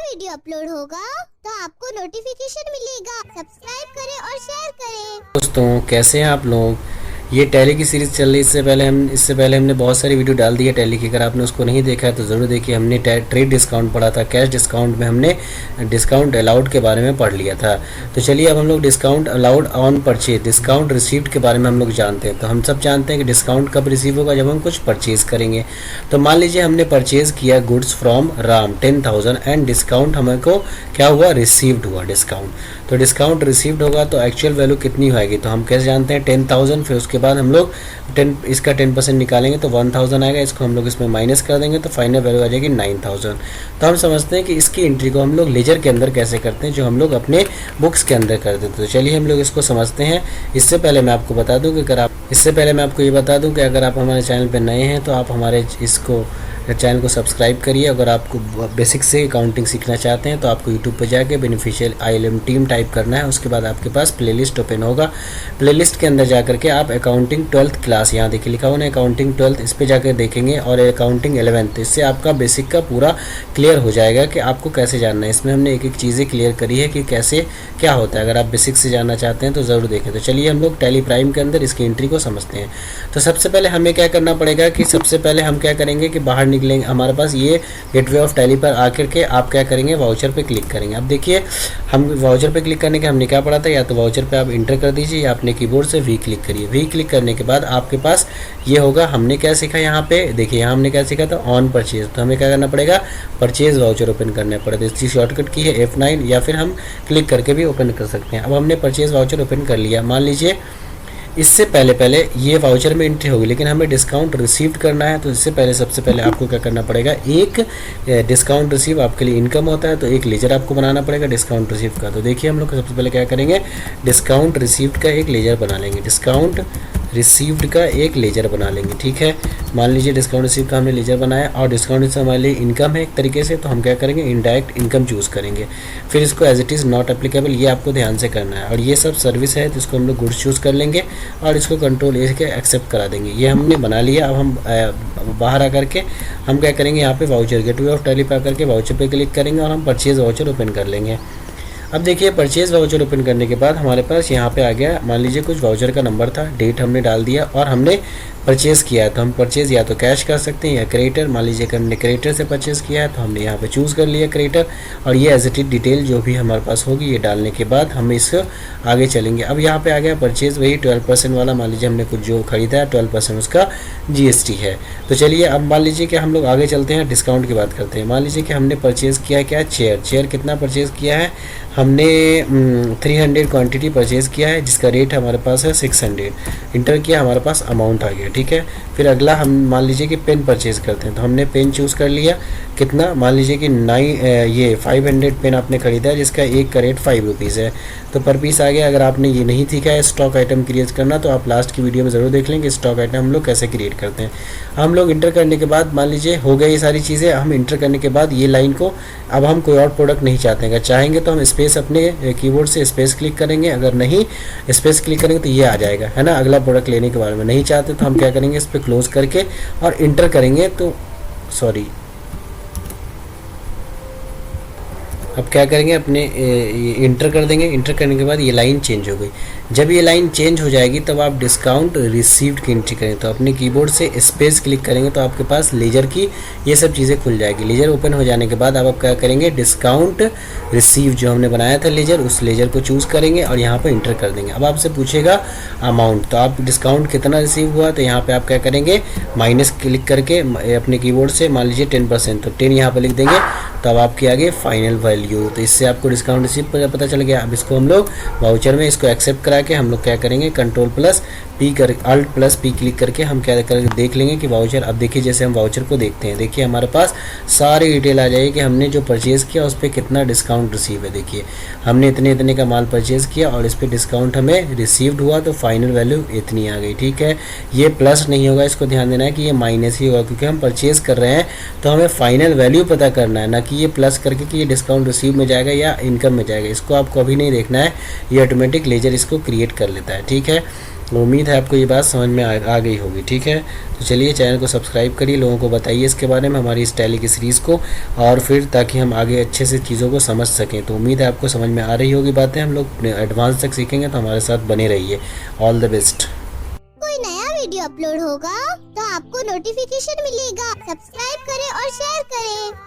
Video upload होगा तो आपको नोटिफिकेशन मिलेगा। सब्सक्राइब करें और शेयर करें। दोस्तों कैसे हैं आप लोग। ये टैली की सीरीज़ चल रही है। इससे पहले हमने बहुत सारी वीडियो डाल दी है टैली की। अगर आपने उसको नहीं देखा है तो ज़रूर देखिए। हमने ट्रेड डिस्काउंट पढ़ा था, कैश डिस्काउंट में हमने डिस्काउंट अलाउड के बारे में पढ़ लिया था। तो चलिए अब हम लोग discount allowed on purchase, discount received के बारे में हम लोग जानते हैं। तो हम सब जानते हैं कि डिस्काउंट कब रिसीव होगा, जब हम कुछ परचेज़ करेंगे। तो मान लीजिए हमने परचेज़ किया goods from Ram 10,000 and discount हमको क्या हुआ, रिसीव्ड हुआ डिस्काउंट। तो डिस्काउंट रिसीव्ड होगा तो एक्चुअल वैल्यू कितनी होगी, तो हम कैसे जानते हैं 10,000। फिर उसके बाद हम लोग इसका 10% निकालेंगे तो 1,000 आएगा। इसको हम लोग इसमें माइनस कर देंगे तो फाइनल वैल्यू आ जाएगी 9,000। तो हम समझते हैं कि इसकी एंट्री को हम लोग लेजर के अंदर कैसे करते हैं, जो हम लोग अपने बुक्स के अंदर कर देते हैं। तो चलिए हम लोग इसको समझते हैं। इससे पहले मैं आपको बता दूं कि अगर आप हमारे चैनल पर नए हैं तो आप हमारे चैनल को सब्सक्राइब करिए। अगर आपको बेसिक से अकाउंटिंग सीखना चाहते हैं तो आपको यूट्यूब पर जाके बेनिफिशियल ILM टीम टाइप करना है। उसके बाद आपके पास प्लेलिस्ट ओपन होगा। प्लेलिस्ट के अंदर जाकर के आप अकाउंटिंग 12th क्लास, यहाँ देखिए लिखा हुआ है अकाउंटिंग 12th, इस पर जाकर देखेंगे, और अकाउंटिंग 11th। इससे आपका बेसिक का पूरा क्लियर हो जाएगा कि आपको कैसे जानना है। इसमें हमने एक एक चीज़ें क्लियर करी है कि कैसे क्या होता है। अगर आप बेसिक से जानना चाहते हैं तो ज़रूर देखें। तो चलिए हम लोग टैली प्राइम के अंदर इसकी एंट्री को समझते हैं। तो सबसे पहले हमें क्या करना पड़ेगा कि सबसे पहले हम क्या करेंगे कि बाहर निकलेंगे। हमारे पास ये गेटवे ऑफ टैली पर आकर के आप क्या करेंगे, वाउचर पे क्लिक करेंगे। अब देखिए हम वाउचर पे क्लिक करने के हमने क्या पढ़ा था, या तो वाउचर पे आप इंटर कर दीजिए या अपने कीबोर्ड से वी क्लिक करिए। वी क्लिक करने के बाद आपके पास ये होगा। हमने क्या सीखा यहाँ पे, देखिए यहाँ हमने क्या सीखा था, ऑन परचेज। तो हमें क्या करना पड़ेगा, परचेज वाउचर ओपन करना पड़ेगा। इसकी शॉर्टकट की है F9, या फिर हम क्लिक करके भी ओपन कर सकते हैं। अब हमने परचेज वाउचर ओपन कर लिया। मान लीजिए इससे पहले ये वाउचर में एंट्री होगी, लेकिन हमें डिस्काउंट रिसीव्ड करना है। तो इससे पहले सबसे पहले आपको क्या करना पड़ेगा, एक डिस्काउंट रिसीव आपके लिए इनकम होता है, तो एक लेजर आपको बनाना पड़ेगा डिस्काउंट रिसीव का। तो देखिए हम लोग सबसे पहले क्या करेंगे, डिस्काउंट रिसीव्ड का एक लेजर बना लेंगे। डिस्काउंट रिसीव्ड का एक लेजर बना लेंगे, ठीक है। मान लीजिए डिस्काउंट रिसीव का हमने लेजर बनाया, और डिस्काउंट से हमारे लिए इनकम है एक तरीके से, तो हम क्या करेंगे, इनडायरेक्ट इनकम चूज़ करेंगे। फिर इसको as it is not applicable, ये आपको ध्यान से करना है। और ये सब सर्विस है तो इसको हम लोग गुड्स चूज़ कर लेंगे और इसको कंट्रोल ए के एक्सेप्ट करा देंगे। ये हमने बना लिया। अब हम बाहर आकर के हम क्या करेंगे, यहाँ पे वाउचर, गेटवे ऑफ टैली पे आकर के वाउचर पे क्लिक करेंगे और हम परचेज वाउचर ओपन कर लेंगे। अब देखिए परचेज वाउचर ओपन करने के बाद हमारे पास यहाँ पे आ गया, मान लीजिए कुछ वाउचर का नंबर था, डेट हमने डाल दिया और हमने परचेज़ किया है। तो हम परचेज़ या तो कैश कर सकते हैं या क्रेडिटर। मान लीजिए कि हमने क्रेडिटर से परचेज़ किया है तो हमने यहाँ पे चूज़ कर लिया क्रेडिटर, और ये एज इट इज डिटेल जो भी हमारे पास होगी ये डालने के बाद हम इसको आगे चलेंगे। अब यहाँ पे आ गया परचेज़, वही 12% वाला। मान लीजिए हमने कुछ जो खरीदा है 12% उसका GST है। तो चलिए अब मान लीजिए कि हम लोग आगे चलते हैं, डिस्काउंट की बात करते हैं। मान लीजिए कि हमने परचेज़ किया क्या, चेयर कितना परचेज़ किया है हमने, 300 क्वांटिटी परचेज़ किया है, जिसका रेट हमारे पास है 600। इंटर किया, हमारे पास अमाउंट आ गया, ठीक है। फिर अगला हम मान लीजिए कि पेन परचेज़ करते हैं, तो हमने पेन चूज़ कर लिया। कितना, मान लीजिए कि 500 पेन आपने ख़रीदा है, जिसका एक का रेट 5 रुपीज़ है, तो पर पीस आ गया। अगर आपने ये नहीं सीखा है स्टॉक आइटम क्रिएट करना तो आप लास्ट की वीडियो में ज़रूर देख लेंगे स्टॉक आइटम हम लोग कैसे क्रिएट करते हैं। हम लोग इंटर करने के बाद मान लीजिए हो गई ये सारी चीज़ें। हम इंटर करने के बाद ये लाइन को, अब हम कोई और प्रोडक्ट नहीं चाहते हैं। अगर चाहेंगे तो हम स्पेस अपने कीबोर्ड से स्पेस क्लिक करेंगे, अगर नहीं स्पेस क्लिक करेंगे तो ये आ जाएगा, है ना, अगला प्रोडक्ट लेने के बारे में। नहीं चाहते तो हम क्या करेंगे, इस पर क्लोज करके और इंटर करेंगे। तो अब क्या करेंगे, अपने इंटर कर देंगे। इंटर करने के बाद ये लाइन चेंज हो गई। जब ये लाइन चेंज हो जाएगी तब आप डिस्काउंट रिसीव्ड की एंट्री करें, तो अपने कीबोर्ड से स्पेस क्लिक करेंगे तो आपके पास लेजर की ये सब चीज़ें खुल जाएगी। लेजर ओपन हो जाने के बाद आप क्या करेंगे, डिस्काउंट रिसीव जो हमने बनाया था लेजर, उस लेजर को चूज़ करेंगे और यहाँ पर इंटर कर देंगे। अब आपसे पूछेगा अमाउंट, तो आप डिस्काउंट कितना रिसीव हुआ, तो यहाँ पर आप क्या करेंगे, माइनस क्लिक करके अपने कीबोर्ड से मान लीजिए 10%, तो 10 यहाँ पर लिख देंगे। तो अब आपके आगे फाइनल वैल्यू, तो इससे आपको डिस्काउंट रिसीव पता चल गया। अब इसको हम लोग वाउचर में इसको एक्सेप्ट करा के हम लोग क्या करेंगे, कंट्रोल प्लस पी कर अल्ट प्लस पी क्लिक करके हम क्या करके देख लेंगे कि वाउचर। अब देखिए जैसे हम वाउचर को देखते हैं, देखिए हमारे पास सारी डिटेल आ जाएगी कि हमने जो परचेज़ किया उस पर कितना डिस्काउंट रिसीव है। देखिए हमने इतने का माल परचेज़ किया और इस पर डिस्काउंट हमें रिसीव्ड हुआ, तो फाइनल वैल्यू इतनी आ गई, ठीक है। ये प्लस नहीं होगा, इसको ध्यान देना है कि ये माइनस ही होगा, क्योंकि हम परचेज़ कर रहे हैं तो हमें फाइनल वैल्यू पता करना है, ना कि ये प्लस करके कि ये डिस्काउंट रिसीव में जाएगा या इनकम में जाएगा। इसको आपको अभी नहीं देखना है, ये ऑटोमेटिक लेजर इसको क्रिएट कर लेता है, ठीक है। उम्मीद है आपको ये बात समझ में आ गई होगी। ठीक है, तो चलिए चैनल को सब्सक्राइब करिए, लोगों को बताइए इसके बारे में, हमारी इस टैली की सीरीज़ को, और फिर ताकि हम आगे अच्छे से चीज़ों को समझ सकें। तो उम्मीद है आपको समझ में आ रही होगी बातें, हम लोग एडवांस तक सीखेंगे, तो हमारे साथ बने रहिए। All the best. कोई नया वीडियो अपलोड होगा तो आपको नोटिफिकेशन मिलेगा। सब्सक्राइब करें और शेयर करें।